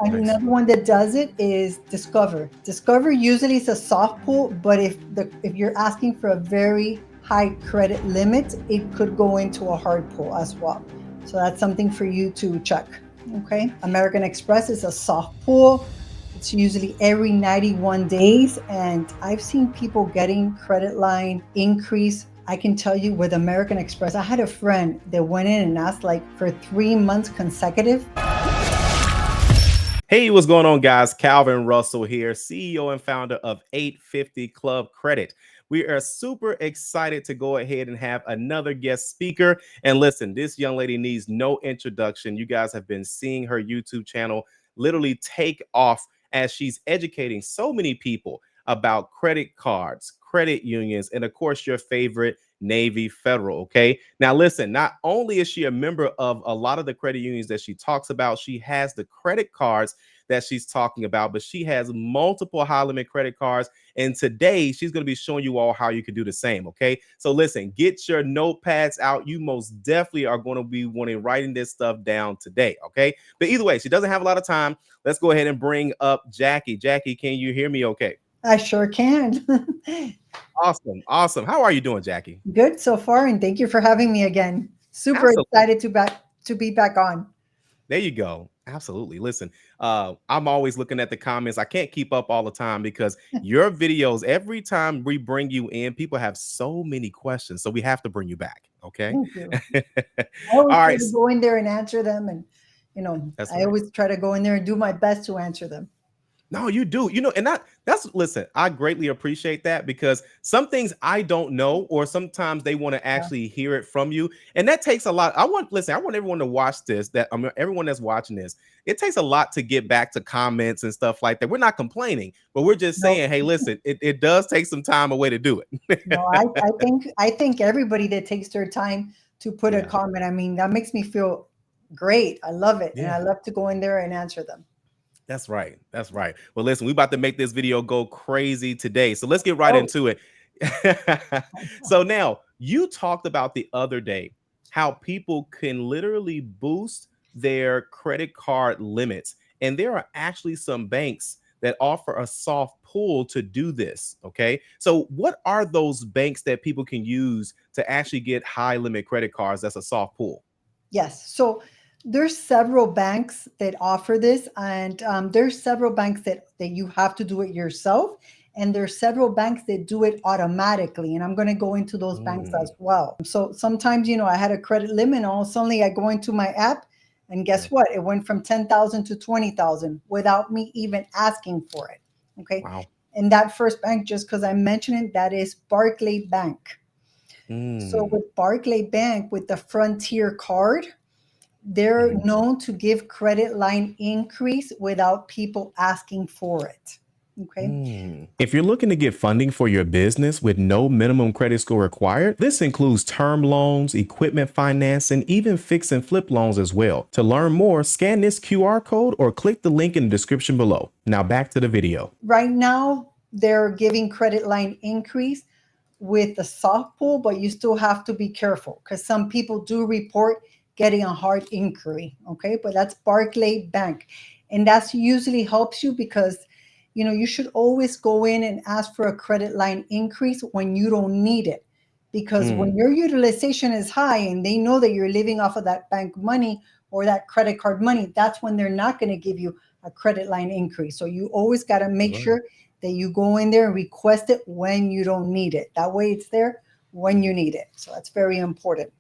Nice. Another one that does it is Discover. Discover usually is a soft pull, but if you're asking for a very high credit limit, it could go into a hard pull as well. So that's something for you to check. Okay. American Express is a soft pull. It's usually every 91 days. And I've seen people getting credit line increase. I can tell you with American Express, I had a friend that went in and asked like for 3 months consecutive. Hey, what's going on, guys? Calvin Russell here, CEO and founder of 850 Club Credit. We are super excited to go ahead and have another guest speaker. And listen, this young lady needs no introduction. You guys have been seeing her YouTube channel literally take off as she's educating so many people about credit cards, credit unions, and of course, your favorite Navy Federal. Okay. Now, listen, not only is she a member of a lot of the credit unions that she talks about, she has the credit cards that she's talking about, but she has multiple high limit credit cards. And today she's going to be showing you all how you can do the same. Okay. So listen, get your notepads out. You most definitely are going to be wanting writing this stuff down today. Okay. But either way, she doesn't have a lot of time. Let's go ahead and bring up Jackie. Jackie, can you hear me okay? I sure can. Awesome. Awesome. How are you doing, Jackie? Good so far, and thank you for having me again. Super Absolutely. excited to be back on. There you go. Absolutely. Listen, I'm always looking at the comments. I can't keep up all the time because your videos, every time we bring you in, people have so many questions. So we have to bring you back. Okay. Thank you. I All always try right. to go in there and answer them, and That's I right. always try to go in there and do my best to answer them. No, you do. And that's listen, I greatly appreciate that because some things I don't know, or sometimes they want to Yeah. actually hear it from you. And that takes a lot. I want everyone to watch this, that everyone that's watching this, it takes a lot to get back to comments and stuff like that. We're not complaining, but we're just No, saying, hey, listen, it does take some time away to do no, it. I think everybody that takes their time to put a Yeah. comment, I mean, that makes me feel great. I love it, and I Yeah. love to go in there and answer them. That's right. That's right. Well, listen, we about to make this video go crazy today. So let's get right Oh, into it. So now you talked about the other day how people can literally boost their credit card limits. And there are actually some banks that offer a soft pull to do this. Okay. So what are those banks that people can use to actually get high limit credit cards? That's a soft pull. yes. So there's several banks that offer this, and there's several banks that you have to do it yourself, and there's several banks that do it automatically. And I'm going to go into those banks Mm, as well. So sometimes, I had a credit limit, and all suddenly I go into my app, and guess mm. what? It went from 10,000 to 20,000 without me even asking for it. Okay. Wow. And that first bank, just because I mentioned it, that is Barclay Bank. So Mm, with Barclay Bank, with the Frontier card, they're mhm. known to give credit line increase without people asking for it. Okay. If you're looking to get funding for your business with no minimum credit score required, this includes term loans, equipment finance, and even fix and flip loans as well. To learn more, scan this QR code or click the link in the description below. Now back to the video. Right now, they're giving credit line increase with the soft pull, but you still have to be careful because some people do report getting a hard inquiry. Okay. But that's Barclay Bank. And that's usually helps you because you should always go in and ask for a credit line increase when you don't need it. Because Mm, when your utilization is high and they know that you're living off of that bank money or that credit card money, that's when they're not going to give you a credit line increase. So you always got to that's make right. sure that you go in there and request it when you don't need it. That way it's there when you need it. So that's very important.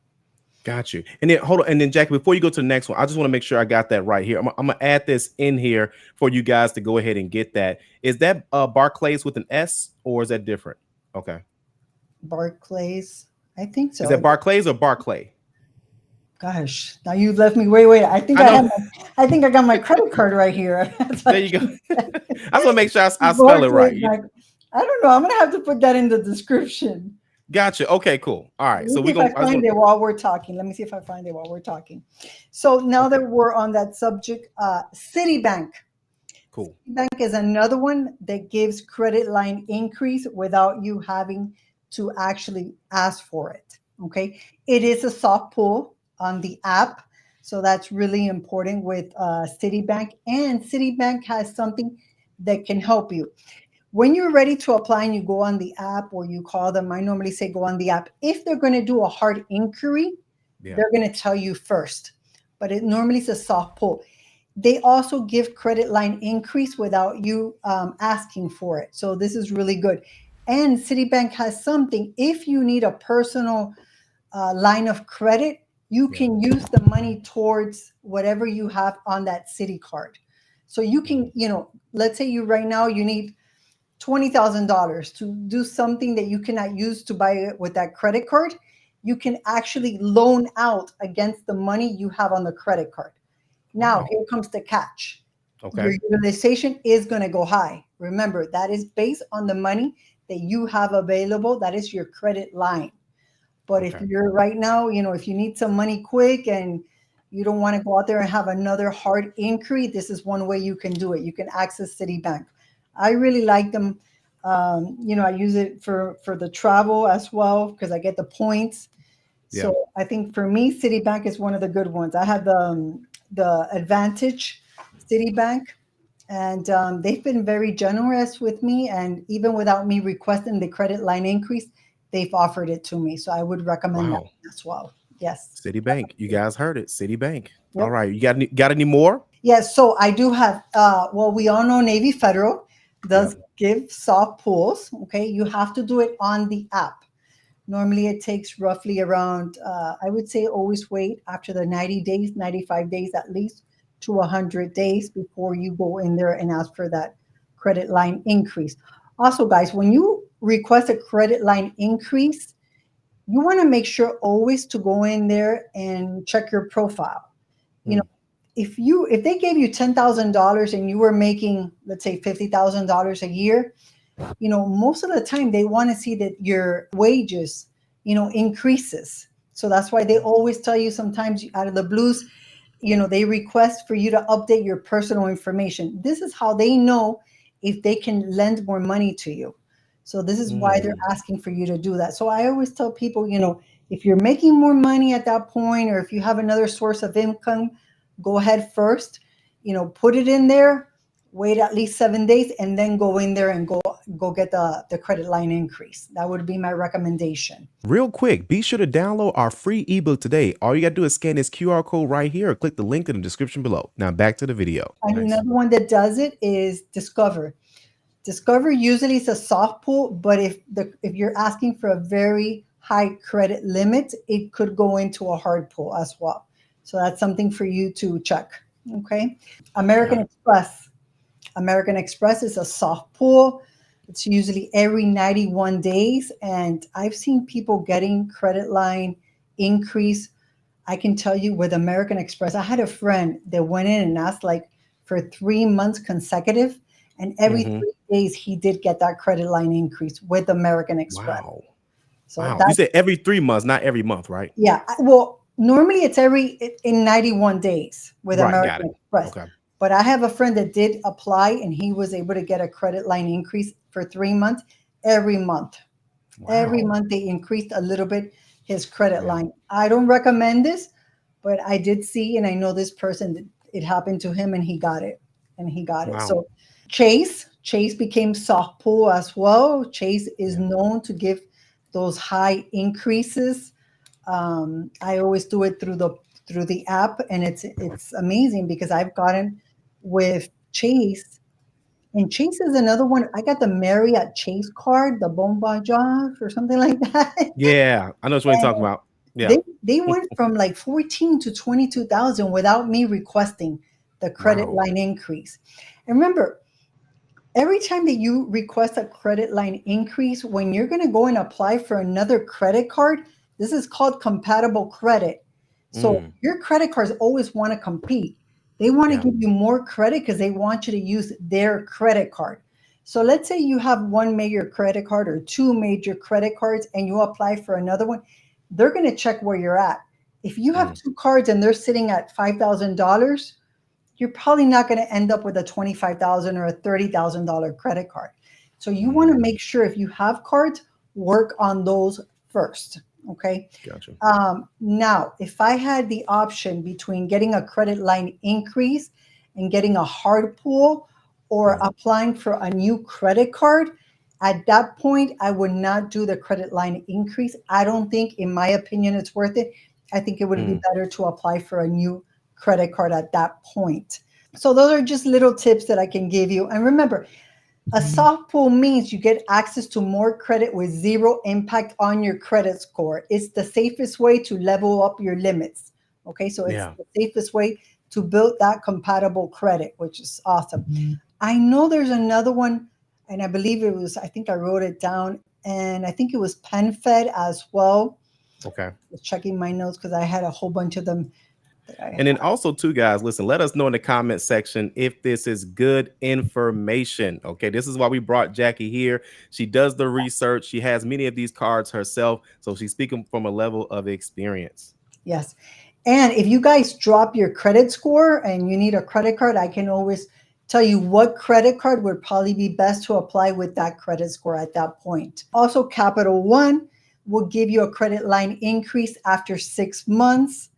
Got you. And then hold on. And then Jackie, before you go to the next one, I just want to make sure I got that right here. I'm gonna add this in here for you guys to go ahead and get that. Is that Barclays with an S or is that different? Okay. Barclays, I think Is so. that Barclays or Barclay? Gosh, now you left me. Wait, wait. I think I I know. have I think I got my credit card right here. That's There I you go. can I just want to make sure I spell it Barclays right. Bank. I don't know. I'm gonna have to put that in the description. Gotcha. Okay, cool. All Let right. me So see we're if I gonna I just find want it while we're talking. Let me see if I find it while we're talking. So now okay, that we're on that subject, Citibank. cool. Citibank is another one that gives credit line increase without you having to actually ask for it. Okay. It is a soft pull on the app. So that's really important with Citibank. And Citibank has something that can help you. When you're ready to apply and you go on the app or you call them, I normally say go on the app. If they're going to do a hard inquiry, Yeah. they're going to tell you first. But it normally is a soft pull. They also give credit line increase without you asking for it. So this is really good. And Citibank has something. If you need a personal line of credit, you Yeah. can use the money towards whatever you have on that Citi card. So you can, Mhm. let's say you right now you need $20,000 to do something that you cannot use to buy it with that credit card. You can actually loan out against the money you have on the credit card. Now, Wow. here comes the catch. Your Okay. utilization is going to go high. Remember, that is based on the money that you have available. That is your credit line. But if Okay. you're right now, if you need some money quick and you don't want to go out there and have another hard inquiry, this is one way you can do it. You can access Citibank. I really like them. I use it for the travel as well because I get the points. Yeah. So I think for me, Citibank is one of the good ones. I have the Advantage Citibank, and they've been very generous with me. And even without me requesting the credit line increase, they've offered it to me. So I would recommend that Wow. as well. Yes. Citibank. You guys heard it. Citibank. All Yep. right. You got any more? Yes. So I do have. Well, we all know Navy Federal does Yep. give soft pulls. Okay, you have to do it on the app. Normally, it takes roughly around, I would say, always wait after the 90 days, 95 days at least, to 100 days before you go in there and ask for that credit line increase. Also, guys, when you request a credit line increase, you want to make sure always to go in there and check your profile. You know, Mm. if they gave you $10,000 and you were making, let's say, $50,000 a year, most of the time they want to see that your wages, increases. So that's why they always tell you sometimes out of the blues, they request for you to update your personal information. This is how they know if they can lend more money to you. So this is why they're Mm. asking for you to do that. So I always tell people, if you're making more money at that point, or if you have another source of income, go ahead first, put it in there, wait at least 7 days, and then go in there and go get the credit line increase. That would be my recommendation. Real quick, be sure to download our free ebook today. All you got to do is scan this QR code right here or click the link in the description below. Now back to the video. Nice. Another one that does it is Discover. Discover usually is a soft pull, but if you're asking for a very high credit limit, it could go into a hard pull as well. So that's something for you to check. Okay. American Got it. Express. American Express is a soft pull. It's usually every 91 days. And I've seen people getting credit line increase. I can tell you with American Express, I had a friend that went in and asked like for 3 months consecutive. And every Hmm. 3 days, he did get that credit line increase with American Express. Wow. So Wow. You that's, said every 3 months, not every month, right? yeah. Well, normally it's in 91 days with Right. Got American it. Express. Okay. But I have a friend that did apply and he was able to get a credit line increase for 3 months every month. Every Wow. month they increased a little bit his credit Yeah. line. I don't recommend this, but I did see and I know this person that it happened to him and he got it. And he got it. Wow. So Chase became soft pull as well. Chase is Yeah. known to give those high increases. I always do it through the app, and it's amazing because I've gotten with Chase, and Chase is another one. I got the Marriott Chase card, the Bon Voyage or something like that. Yeah. I know what you're talking And about. Yeah. they went from like 14 to 22,000 without me requesting the credit Wow. line increase. And remember, every time that you request a credit line increase, when you're going to go and apply for another credit card, this is called compatible credit. So Mm. your credit cards always want to compete. They want to Yeah. give you more credit because they want you to use their credit card. So let's say you have one major credit card or two major credit cards and you apply for another one, they're going to check where you're at. If you have Mm. two cards and they're sitting at $5,000, you're probably not going to end up with a 25,000 or a $30,000 credit card. So you want to Mm. make sure if you have cards, work on those first. Okay. Gotcha. Now, if I had the option between getting a credit line increase and getting a hard pull or Yeah. applying for a new credit card, at that point, I would not do the credit line increase. I don't think, in my opinion, it's worth it. I think it would be Mm, better to apply for a new credit card at that point. So, those are just little tips that I can give you. And remember, a soft pull means you get access to more credit with zero impact on your credit score. It's the safest way to level up your limits. Okay, so it's yeah. the safest way to build that compatible credit, which is awesome. I know there's another one, and I believe it was, I think I wrote it down, and I think it was PenFed as well. Okay. I was checking my notes because I had a whole bunch of them that I And then had. also, too, guys, listen, let us know in the comment section if this is good information. Okay. This is why we brought Jackie here. She does the research, she has many of these cards herself. So she's speaking from a level of experience. Yes. And if you guys drop your credit score and you need a credit card, I can always tell you what credit card would probably be best to apply with that credit score at that point. Also, Capital One will give you a credit line increase after 6 months.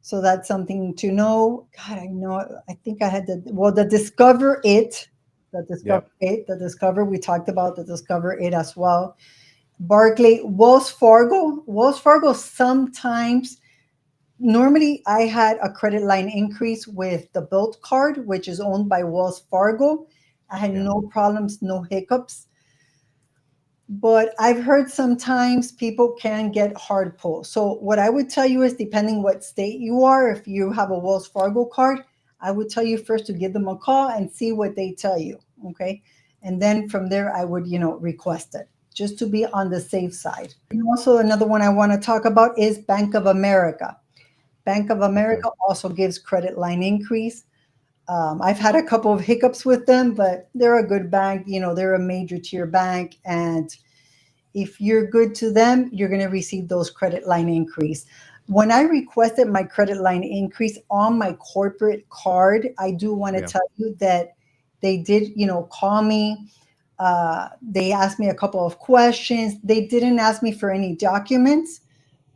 So that's something to know. God, I know. I think I had the Discover It, Yep. The Discover. We talked about the Discover It as well. Barclay, Wells Fargo sometimes. Normally, I had a credit line increase with the Built card, which is owned by Wells Fargo. I had Yeah. no problems, no hiccups. But I've heard sometimes people can get hard pull. So what I would tell you is, depending what state you are, if you have a Wells Fargo card, I would tell you first to give them a call and see what they tell you. Okay. And then from there, I would, request it just to be on the safe side. And also, another one I want to talk about is Bank of America. Bank of Okay. America also gives credit line increase. I've had a couple of hiccups with them, but they're a good bank. They're a major tier bank, and if you're good to them, you're going to receive those credit line increase. When I requested my credit line increase on my corporate card, I do want to Yeah. tell you that they did, call me. They asked me a couple of questions. They didn't ask me for any documents,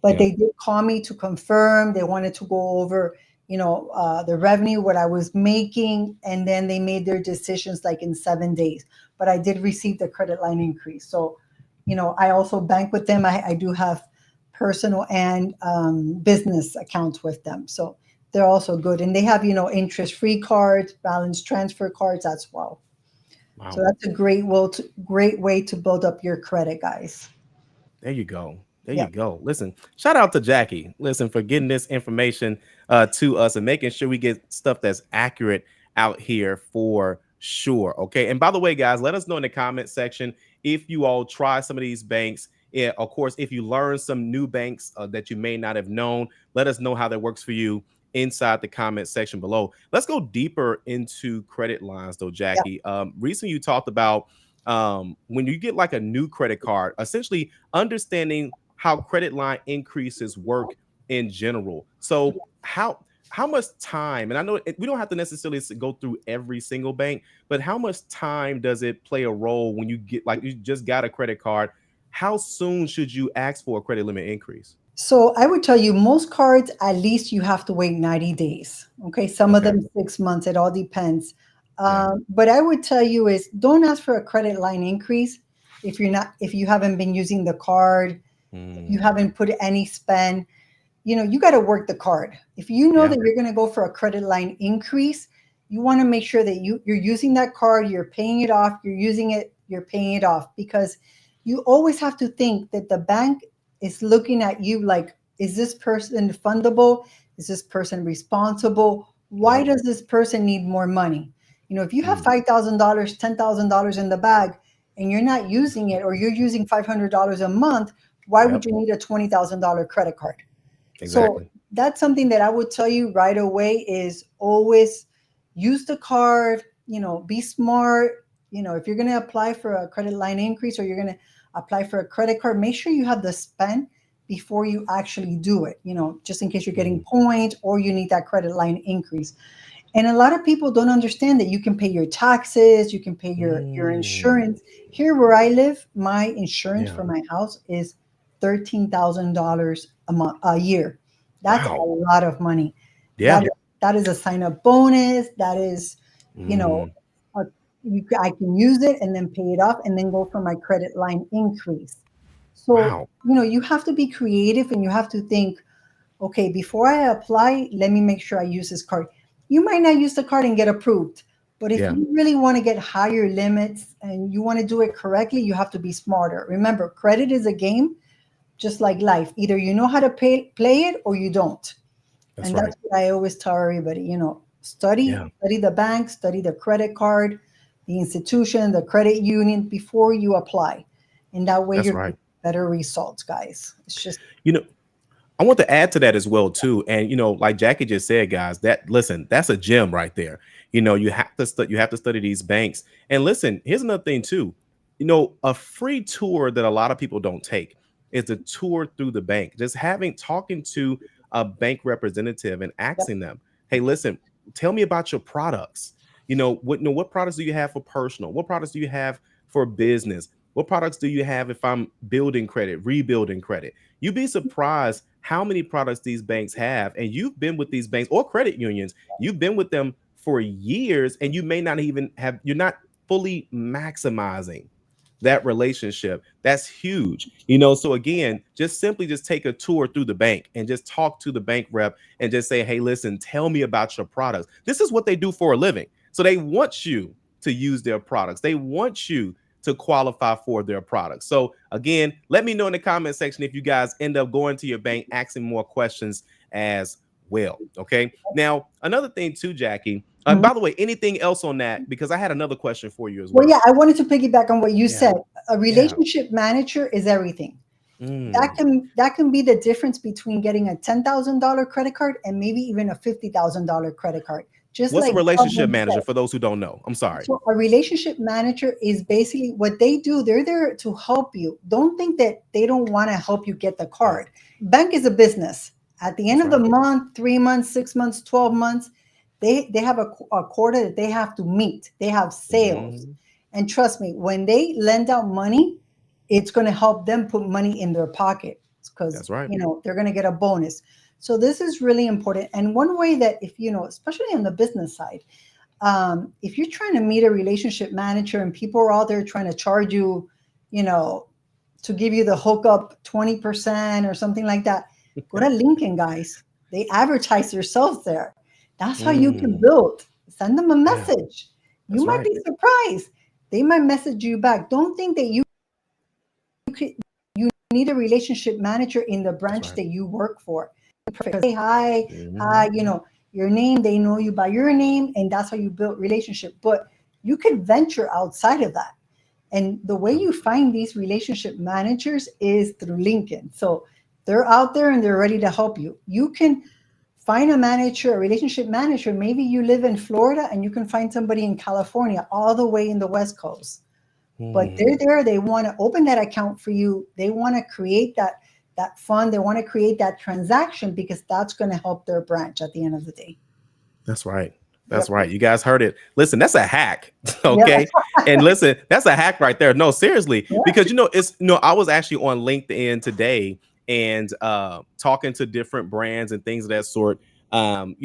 but Yeah. they did call me to confirm. They wanted to go over, the revenue, what I was making, and then they made their decisions like in 7 days. But I did receive the credit line increase. So, I also bank with them. I do have personal and business accounts with them. So they're also good. And they have, interest free cards, balance transfer cards as well. So Wow. that's a great way to build up your credit, guys. There you go. There Yeah. you go. Listen, shout out to Jackie. Listen, for getting this information to us and making sure we get stuff that's accurate out here for sure. Okay. And by the way, guys, let us know in the comment section if you all try some of these banks. Yeah, of course, if you learn some new banks that you may not have known, let us know how that works for you inside the comment section below. Let's go deeper into credit lines, though, Yeah. Jackie. Recently, you talked about when you get like a new credit card, essentially understanding how credit line increases work in general. So how much time, and I know we don't have to necessarily go through every single bank, but how much time does it play a role when you get like you just got a credit card? How soon should you ask for a credit limit increase? So I would tell you, most cards, at least you have to wait 90 days. Okay. Some of Okay. them 6 months. It all depends. Yeah. But I would tell you is, don't ask for a credit line increase if you haven't been using the card, if you Mm, haven't put any spend. You got to work the card. If you know yeah. that you're going to go for a credit line increase, you want to make sure that you're using that card, you're paying it off, you're using it, you're paying it off, because you always have to think that the bank is looking at you like, is this person fundable? Is this person responsible? Why Yep. does this person need more money? If you have Mm, $5,000, $10,000 in the bag and you're not using it, or you're using $500 a month, why would yep. you need a $20,000 credit card? So Exactly. that's something that I would tell you right away is always use the card, be smart. If you're going to apply for a credit line increase or you're going to apply for a credit card, make sure you have the spend before you actually do it, just in case you're getting Mm, points or you need that credit line increase. And a lot of people don't understand that you can pay your taxes, you can pay your mm, insurance. Here where I live, my insurance yeah. for my house is $13,000 a year. That's a Wow. lot of money. Yeah. That that is a sign up bonus. That is, you know, Mm, a, I can use it and then pay it off and then go for my credit line increase. So, wow. you have to be creative and you have to think, okay, before I apply, let me make sure I use this card. You might not use the card and get approved, but if Yeah. you really want to get higher limits and you want to do it correctly, you have to be smarter. Remember, credit is a game, just like life. Either you know how to play it or you don't. That's And right. that's what I always tell everybody, Yeah. study the bank, study the credit card, the institution, the credit union before you apply. And that way That's you're right. getting better results, guys. It's just You know, I want to add to that as well too. And like Jackie just said, guys, that listen, that's a gem right there. You have to you have to study these banks. And listen, here's another thing too. A free tour that a lot of people don't take is a tour through the bank. Just having talking to a bank representative and yep, asking them, "Hey, listen, tell me about your products. What products do you have for personal? What products do you have for business? What products do you have if I'm building credit, rebuilding credit?" You'd be surprised how many products these banks have. And you've been with these banks or credit unions, you've been with them for years, and you may not even have, you're not fully maximizing that relationship. That's huge. So again, just simply just take a tour through the bank and just talk to the bank rep and just say, hey, listen, tell me about your products. This is what they do for a living. So they want you to use their products. They want you to qualify for their products. So again, let me know in the comment section if you guys end up going to your bank asking more questions as well. Okay. Now, another thing too, Jackie. And mhm. by the way, anything else on that? Because I had another question for you as Well, well. yeah, I wanted to piggyback on what you Yeah. said. A Yeah. relationship manager is everything. That Mm. can that can be the difference between getting a $10,000 credit card and maybe even a $50,000 credit card. Just What's a like relationship Calvin manager said. for those who don't know? I'm sorry. So a relationship manager is basically what they do. They're there to help you. Don't think that they don't want to help you get the Yeah. card. Bank is a business. At the end That's of the right. month, 3 months, 6 months, 12 months, they have a quota that they have to meet. They have sales. Mhm. And trust me, when they lend out money, it's going to help them put money in their pocket because That's right. they're going to get a bonus. So this is really important. And one way that if especially on the business side, if you're trying to meet a relationship manager and people are out there trying to charge you, you know, to give you the hookup 20% or something like that, go to Lincoln, guys. They advertise themselves there. That's how you can Mm. build. Send them a Yeah. message. You That's might right. be surprised. They might message you back. Don't think that you need a relationship manager in the That's branch right. that you work for. Perfect. Say hi, Mhm. hi, your name, they know you by your name, and that's how you build relationship. But you could venture outside of that. And the way Yeah. you find these relationship managers is through LinkedIn. So they're out there and they're ready to help you. You can find a manager, a relationship manager. Maybe you live in Florida and you can find somebody in California, all the way in the West Coast, but they're Mm. there. They want to open that account for you. They want to create that fund. They want to create that transaction because that's going to help their branch at the end of the day. That's right. That's Yep. right. You guys heard it. Listen, that's a hack. Yeah. Okay. And listen, that's a hack right there. No, seriously, Yeah. because it's I was actually on LinkedIn today and talking to different brands and things of that sort. And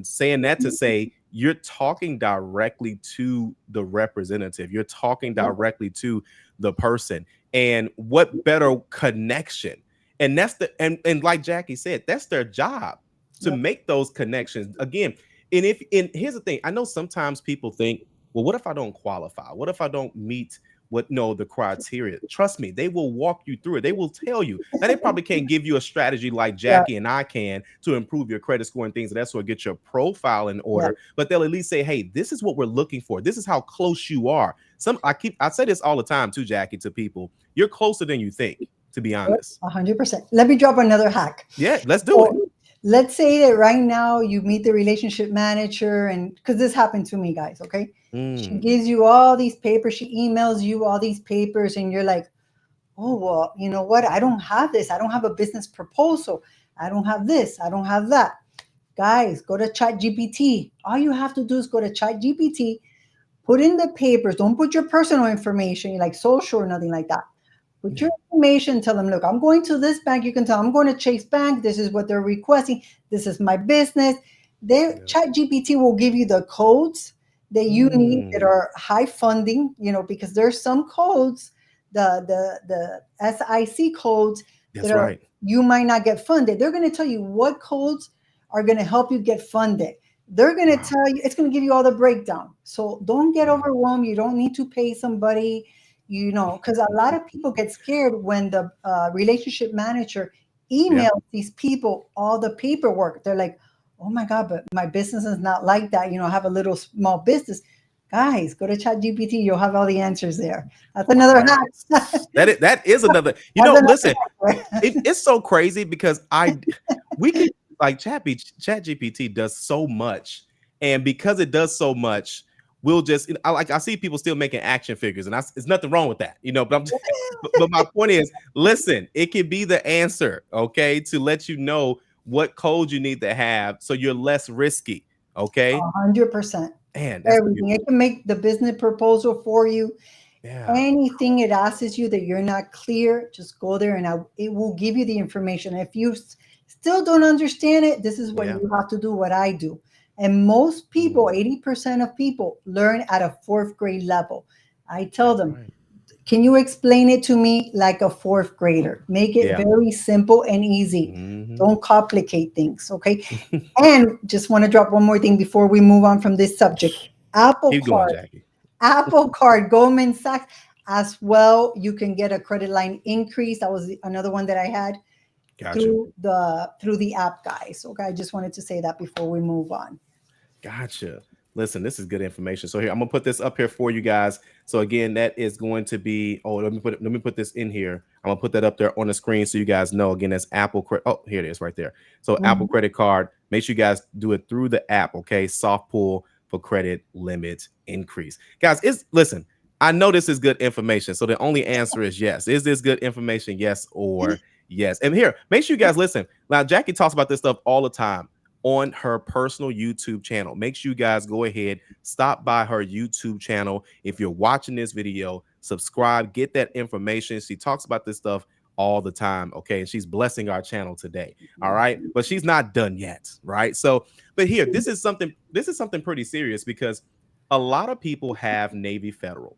saying that to say you're talking directly to the representative. You're talking Yep. directly to the person. And what better connection? And that's and like Jackie said, that's their job to Yep. make those connections again. And here's the thing, I know sometimes people think, well, what if I don't qualify? What if I don't meet what no the criteria? Trust me, they will walk you through it. They will tell you. Now they probably can't give you a strategy like Yeah. Jackie and I can to improve your credit score and things of that sort, get your profile in Yeah. order, but they'll at least say, hey, this is what we're looking for. This is how close you are. I say this all the time too, Jackie, to people. You're closer than you think, to be Yep. honest. 100%. Let me drop another hack. Yeah, let's do it. So let's say that right now you meet the relationship manager, and because this happened to me, guys, okay? She Mm, gives you all these papers, she emails you all these papers, and you're like, oh, well, you know what? I don't have this. I don't have a business proposal. I don't have this. I don't have that. Guys, go to Chat GPT. All you have to do is go to Chat GPT, put in the papers. Don't put your personal information, like social or nothing like that. Put your information, tell them, look, I'm going to this bank. You can tell I'm going to Chase Bank. This is what they're requesting. This is my business. Their Yeah. chat GPT will give you the codes that you need that Mm, are high funding, because there's some codes, the SIC codes that that's are, right. you might not get funded. They're going to tell you what codes are going to help you get funded. They're going to Wow. tell you, it's going to give you all the breakdown. So don't get Wow. overwhelmed. You don't need to pay somebody, because a lot of people get scared when the relationship manager Yeah. emails these people all the paperwork. They're like, oh my God, but my business is not like that. I have a little small business. Guys, go to ChatGPT. You'll have all the answers there. That's another Wow. hack. That's That is another. another Listen, hack. it's so crazy because we can like Chat GPT does so much, and because it does so much, we'll just I see people still making action figures, and there's nothing wrong with that, but but my point is, listen, it can be the answer, okay, to let you know what code you need to have so you're less risky, okay. 100%. Man, that's Everything. It can make the business proposal for you. yeah, Anything it asks you that you're not clear, just go there and it will give you the information. If you still don't understand it, this is what yeah, you have to do, what I do. And most people, mm, 80% of people, learn at a fourth grade level. I tell that's them, right, can you explain it to me like a fourth grader? Make it yeah, very simple and easy. hmm Don't complicate things, okay? And just want to drop one more thing before we move on from this subject. Apple keep going, Card. Jackie. Apple Card, Goldman Sachs as well. You can get a credit line increase. That was another one that I had Gotcha. through the app, guys. Okay, I just wanted to say that before we move on. Gotcha. Listen, this is good information. So here, I'm gonna put this up here for you guys. So again, that is going to be. Oh, let me put this in here. I'm gonna put that up there on the screen so you guys know. Again, that's Apple credit. Oh, here it is right there. So Apple Mhm. credit card. Make sure you guys do it through the app. Okay, soft pull for credit limit increase, guys. It's listen. I know this is good information. So the only answer is yes. Is this good information? Yes or yes. And here, make sure you guys listen. Now, Jackie talks about this stuff all the time on her personal YouTube channel. Make sure you guys go ahead, stop by her YouTube channel. If you're watching this video, subscribe, get that information. She talks about this stuff all the time. Okay. And she's blessing our channel today. All right. But she's not done yet. Right. So, but here, this is something pretty serious because a lot of people have Navy Federal.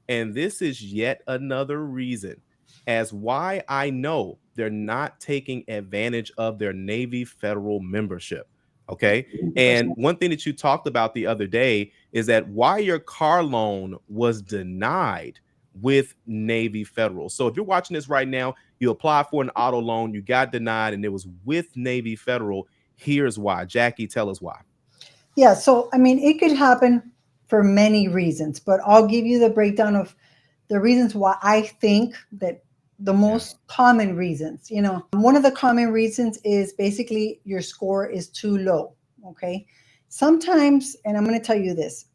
And this is yet another reason as why I know they're not taking advantage of their Navy Federal membership. Okay. And 100%. one thing that you talked about the other day is that why your car loan was denied with Navy Federal. So if you're watching this right now, you applied for an auto loan, you got denied, and it was with Navy Federal. Here's why. Jackie, tell us why. Yeah, so I mean, it could happen for many reasons, but I'll give you the breakdown of the reasons why I think that the Yeah. most common reasons. One of the common reasons is basically your score is too low. Okay. Sometimes, and I'm going to tell you this,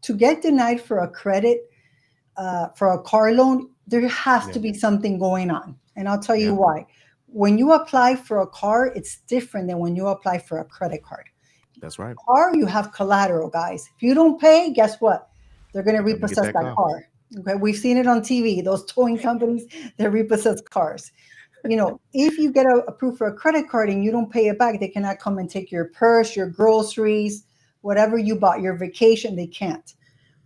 to get denied for a credit, for a car loan, there has Yeah. to be something going on. And I'll tell you Yeah. why. When you apply for a car, it's different than when you apply for a credit card. That's right. Car, you have collateral, guys. If you don't pay, guess what? They're going to They're coming to get repossess that that car. car. Okay, we've seen it on TV. Those towing companies, they repossess cars. If you get approved for a credit card and you don't pay it back, they cannot come and take your purse, your groceries, whatever you bought, your vacation. They can't.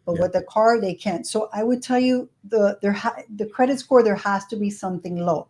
But Yeah. with the car, they can't. So I would tell you the credit score, there has to be something low,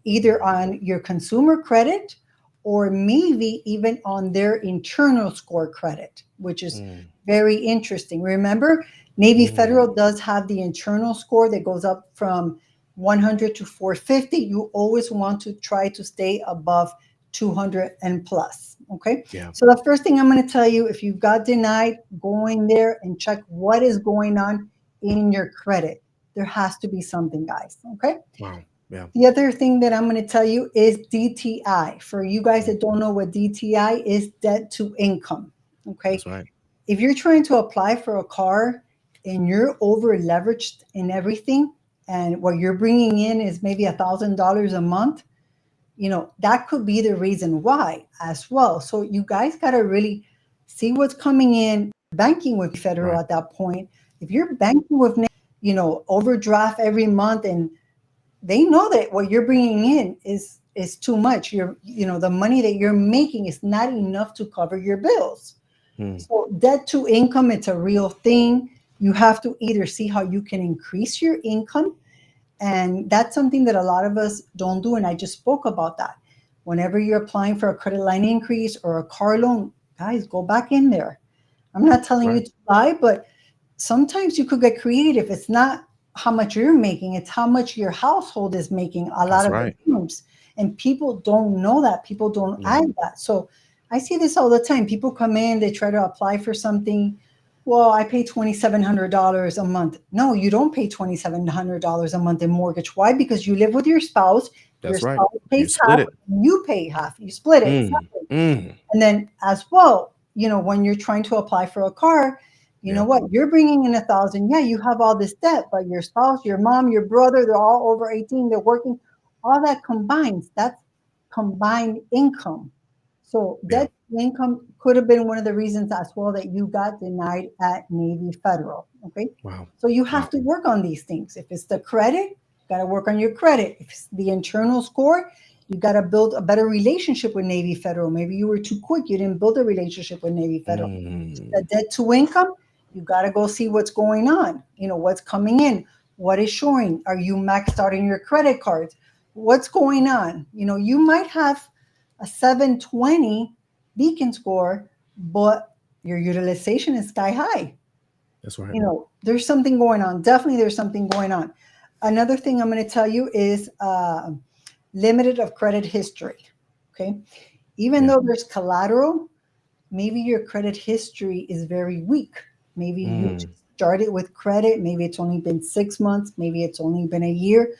either Mm, on your consumer credit or maybe even on their internal score credit, which is mm, very interesting. Remember, Navy mm. Federal does have the internal score that goes up from 100 to 450. You always want to try to stay above 200 and plus. Okay. Yeah. So the first thing I'm going to tell you, if you got denied, go in there and check what is going on in your credit. There has to be something, guys. Okay. Wow. Yeah. The other thing that I'm going to tell you is DTI. For you guys Mm, that don't know what DTI is, debt to income. Okay. that's right. If you're trying to apply for a car and you're over leveraged in everything, and what you're bringing in is maybe $1,000 a month, that could be the reason why as well. So you guys got to really see what's coming in. Banking with Federal Right. at that point, if you're banking with, overdraft every month and they know that what you're bringing in is too much. The money that you're making is not enough to cover your bills. Mm, So debt to income, it's a real thing. You have to either see how you can increase your income, and that's something that a lot of us don't do. And I just spoke about that. Whenever you're applying for a credit line increase or a car loan, guys, go back in there. I'm not telling you right. to lie, but sometimes you could get creative. It's not how much you're making, it's how much your household is making a lot That's of the right. times. And people don't know that. People don't Yeah. add that. So I see this all the time. People come in, they try to apply for something. Well, I pay $2,700 a month. No, you don't pay $2,700 a month in mortgage. Why? Because you live with your spouse. Your That's right. spouse You pays split half, it. you pay half. You split it. Mm, mm. And then as well, when you're trying to apply for a car, you know Yeah. what? You're bringing in 1,000. Yeah, you have all this debt, but your spouse, your mom, your brother, they're all over 18. They're working. All that combines. That's combined income. So Yeah. debt to income could have been one of the reasons as well that you got denied at Navy Federal. Okay. Wow. So you Wow. have to work on these things. If it's the credit, you got to work on your credit. If it's the internal score, you got to build a better relationship with Navy Federal. Maybe you were too quick. You didn't build a relationship with Navy Federal. The Mm. debt to income, you got to go see what's going on. What's coming in, what is showing. Are you maxed out in your credit cards? What's going on? You might have a 720 beacon score, but your utilization is sky high. That's right. There's something going on. Definitely, there's something going on. Another thing I'm going to tell you is limited of credit history. Okay. Even Yeah. though there's collateral, maybe your credit history is very weak. Maybe you Mm. just started with credit. Maybe it's only been 6 months. Maybe it's only been a year.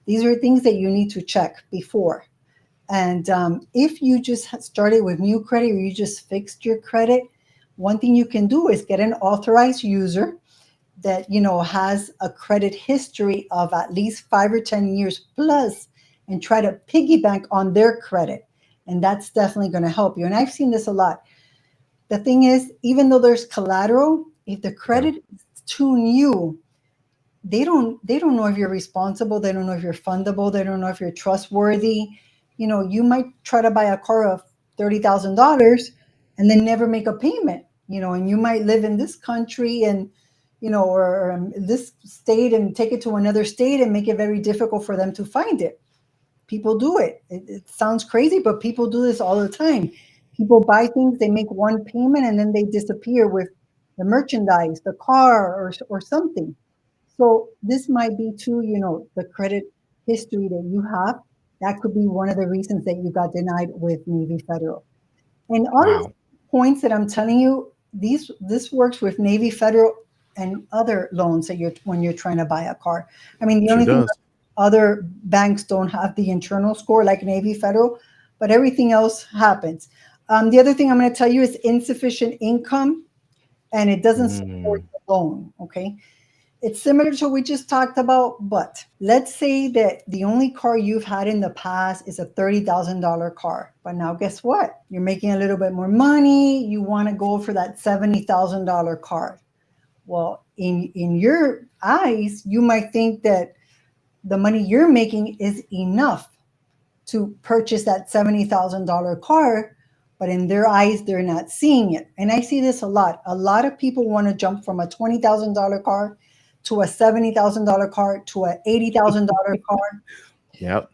These are things that you need to check before. And if you just started with new credit or you just fixed your credit, one thing you can do is get an authorized user that has a credit history of at least 5 or 10 years plus, and try to piggyback on their credit, and that's definitely going to help you. And I've seen this a lot. The thing is, even though there's collateral, if the Yeah. credit is too new, they don't know if you're responsible, they don't know if you're fundable, they don't know if you're trustworthy. You might try to buy a car of $30,000 and then never make a payment. And you might live in this country and or this state, and take it to another state and make it very difficult for them to find it. People do it. It sounds crazy, but people do this all the time. People buy things, they make one payment, and then they disappear with the merchandise, the car, or something. So this might be too, the credit history that you have. That could be one of the reasons that you got denied with Navy Federal. And all these Wow. points that I'm telling you, this works with Navy Federal and other loans that you're when you're trying to buy a car. I mean, the Sure only thing, does. other banks don't have the internal score like Navy Federal, but everything else happens. The other thing I'm going to tell you is insufficient income, and it doesn't support Mm. the loan. Okay, it's similar to what we just talked about, but let's say that the only car you've had in the past is a $30,000 car. But now, guess what? You're making a little bit more money. You want to go for that $70,000 car. Well, in your eyes, you might think that the money you're making is enough to purchase that $70,000 car, but in their eyes, they're not seeing it. And I see this a lot. A lot of people want to jump from a $20,000 car to a $70,000 car to a $80,000 car. Yep.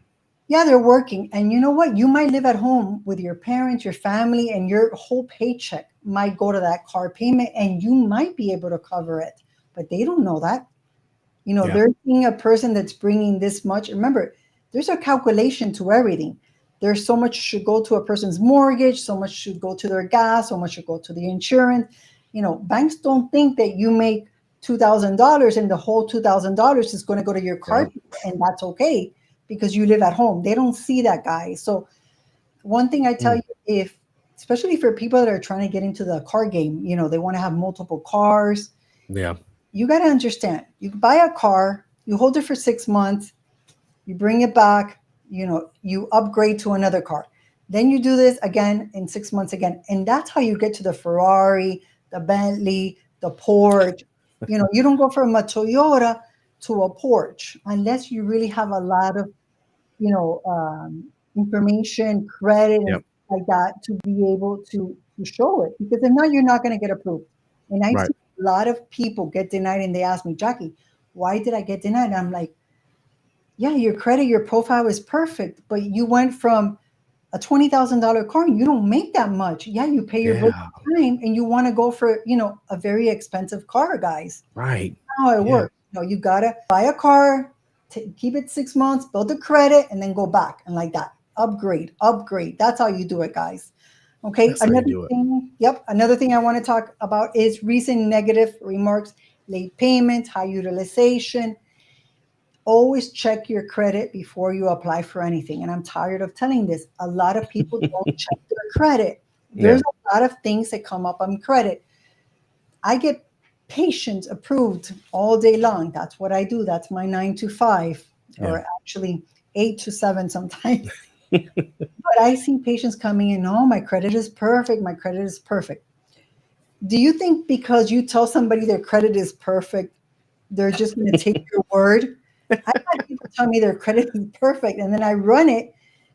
Yeah, they're working. And you know what? You might live at home with your parents, your family, and your whole paycheck might go to that car payment, and you might be able to cover it. But they don't know that. Yeah. They're seeing a person that's bringing this much. Remember, there's a calculation to everything. There's so much should go to a person's mortgage, so much should go to their gas, so much should go to the insurance. Banks don't think that you make $2,000 and the whole $2,000 is going to go to your Yeah. card, and that's okay because you live at home. They don't see that, guy. So one thing I tell Mm. you, if especially for people that are trying to get into the car game, they want to have multiple cars. Yeah. You got to understand, you buy a car, you hold it for 6 months, you bring it back, you upgrade to another car, then you do this again in 6 months again, and that's how you get to the Ferrari, the Bentley, the Porsche. You don't go from a Toyota to a porch unless you really have a lot of, you know, information, credit, and Yep. stuff like that to be able to show it. Because if not, you're not going to get approved. And I Right. see a lot of people get denied, and they ask me, Jackie, why did I get denied? And I'm like, yeah, your credit, your profile is perfect, but you went from a $20,000 car and you don't make that much. Yeah, you pay your bill Yeah. on time and you want to go for, you know, a very expensive car, guys. Right. How it Yeah. works. You know, you gotta buy a car, keep it 6 months, build the credit, and then go back and like that. Upgrade, upgrade. That's how you do it, guys. Okay. That's how you Another do it. thing, yep. Another thing I want to talk about is recent negative remarks, late payments, high utilization. Always check your credit before you apply for anything. And I'm tired of telling this. A lot of people don't check their credit. There's Yeah. a lot of things that come up on credit. I get patients approved all day long. That's what I do. That's my 9 to 5, Yeah. or actually 8 to 7 sometimes. But I see patients coming in, oh, my credit is perfect. My credit is perfect. Do you think because you tell somebody their credit is perfect, they're just going to take your word? I've had people tell me their credit is perfect, and then I run it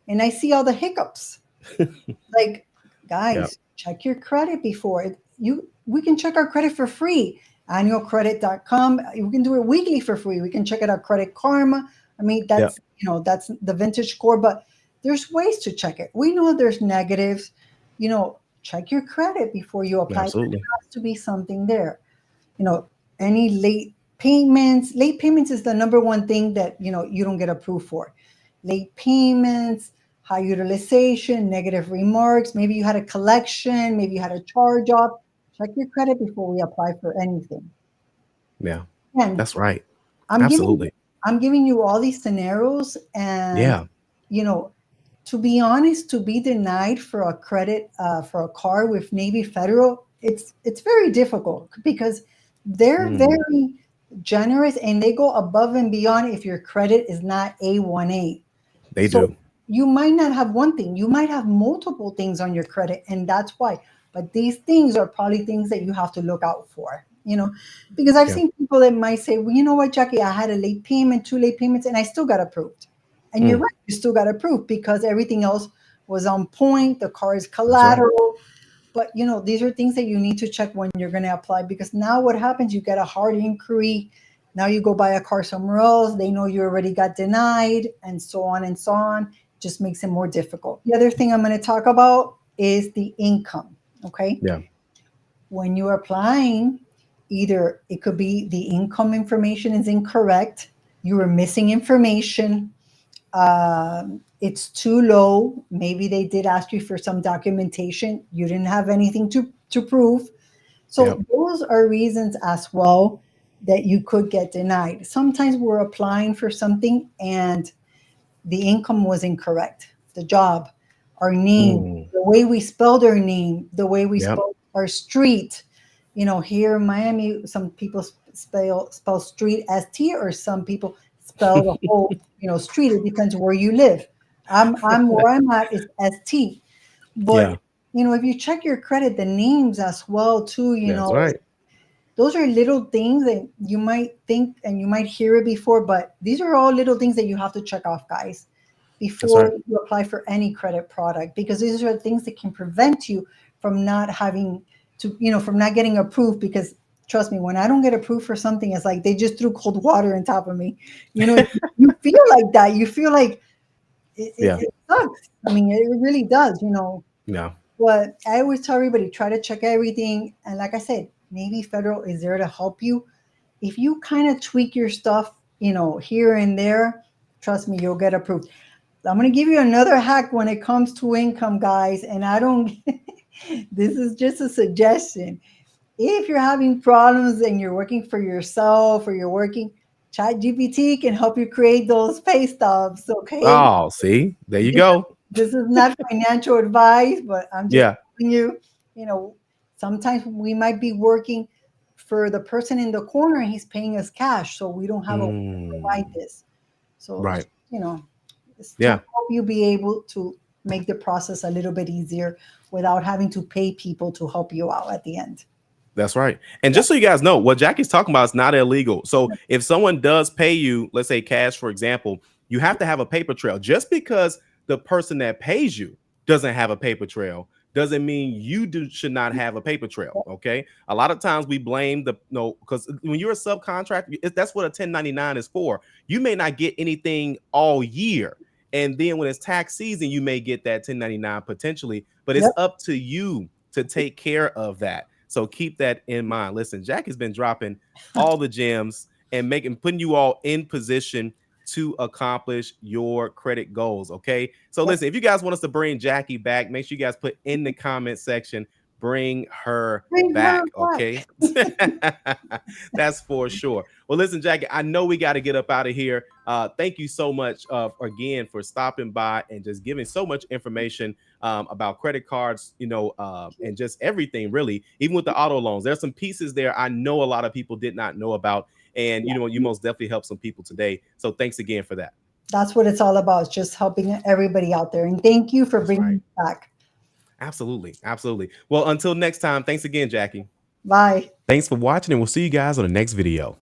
and I see all the hiccups. Like, Yeah. guys, check your credit before you. We can check our credit for free. Annualcredit.com. We can do it weekly for free. We can check it out. Credit Karma. I mean, Yeah. that's, you know, that's the vintage score, but there's ways to check it. We know there's negatives. You know, check your credit before you apply. There Absolutely. has to be something there. You know, any late payments. Late payments is the number one thing that, you know, you don't get approved for. Late payments, high utilization, negative remarks. Maybe you had a collection, maybe you had a charge off. Check your credit before we apply for anything. Yeah. And That's right. I'm giving Absolutely. I'm giving you all these scenarios, and Yeah. you know, to be honest, to be denied for a credit for a car with Navy Federal, it's very difficult because they're Mm, very generous and they go above and beyond if your credit is not A1A. they So do. you might not have one thing, you might have multiple things on your credit, and that's why. But these things are probably things that you have to look out for, you know, because I've Yeah. seen people that might say, well, you know what, Jackie, I had a late payment, 2 late payments, and I still got approved. And you're Mm, right, you still got approved because everything else was on point, the car is that's right. collateral. But you know, these are things that you need to check when you're going to apply, because now what happens, you get a hard inquiry. Now you go buy a car somewhere else, they know you already got denied, and so on and so on. Just makes it more difficult. The other thing I'm going to talk about is the income. Okay. Yeah. When you're applying, either it could be the income information is incorrect, you were missing information, it's too low. Maybe they did ask you for some documentation. You didn't have anything to prove. Yeah. So those are reasons as well that you could get denied. Sometimes we're applying for something and the income was incorrect. The job, our name, Mm, the way we spelled our name, the way we yeah. spelled our street. You know, here in Miami, some people spell street as T, or some people spell the whole, you know, street. It depends where you live. I'm where I'm at is ST. But Yeah. you know, if you check your credit, the names as well too, you That's know, right. those are little things that you might think and you might hear it before, but these are all little things that you have to check off, guys, That's before right. you apply for any credit product, because these are things that can prevent you from not having to, you know, from not getting approved. Because trust me, when I don't get approved for something, it's like they just threw cold water on top of me. You know, you feel like that. You feel like Yeah. it sucks. I mean, it really does, you know. Yeah. But I always tell everybody, try to check everything. And like I said, Navy Federal is there to help you. If you kind of tweak your stuff, you know, here and there, trust me, you'll get approved. I'm going to give you another hack when it comes to income, guys. And I don't, this is just a suggestion. If you're having problems and you're working for yourself, or you're working, Chat GPT can help you create those pay stubs. Okay. Oh, see, there you This, go. this is not financial advice, but I'm just Yeah. telling you, you know, sometimes we might be working for the person in the corner and he's paying us cash. So we don't have a way to provide Mm, this. So, right. you know, it's to Yeah. help you be able to make the process a little bit easier without having to pay people to help you out at the end. That's right. And Yeah. just so you guys know, what Jackie's talking about is not illegal. So if someone does pay you, let's say cash, for example, you have to have a paper trail. Just because the person that pays you doesn't have a paper trail doesn't mean you should not have a paper trail. Okay. A lot of times we blame the no, because when you're a subcontractor, that's what a 1099 is for. You may not get anything all year. And then when it's tax season, you may get that 1099 potentially, but it's Yep. up to you to take care of that. So keep that in mind. Listen, Jack has been dropping all the gems and putting you all in position to accomplish your credit goals. Okay. So Yep. listen, if you guys want us to bring Jackie back, make sure you guys put in the comment section, bring her Bring her back. Okay. back. That's for sure. Well, listen, Jackie, I know we got to get up out of here. Thank you so much again for stopping by and just giving so much information about credit cards, and just everything really, even with the auto loans. There's some pieces there I know a lot of people did not know about. And, you most definitely helped some people today. So thanks again for that. That's what it's all about, just helping everybody out there. And thank you for That's bringing right. me back. Absolutely. Absolutely. Well, until next time, thanks again, Jackie. Bye. Thanks for watching, and we'll see you guys on the next video.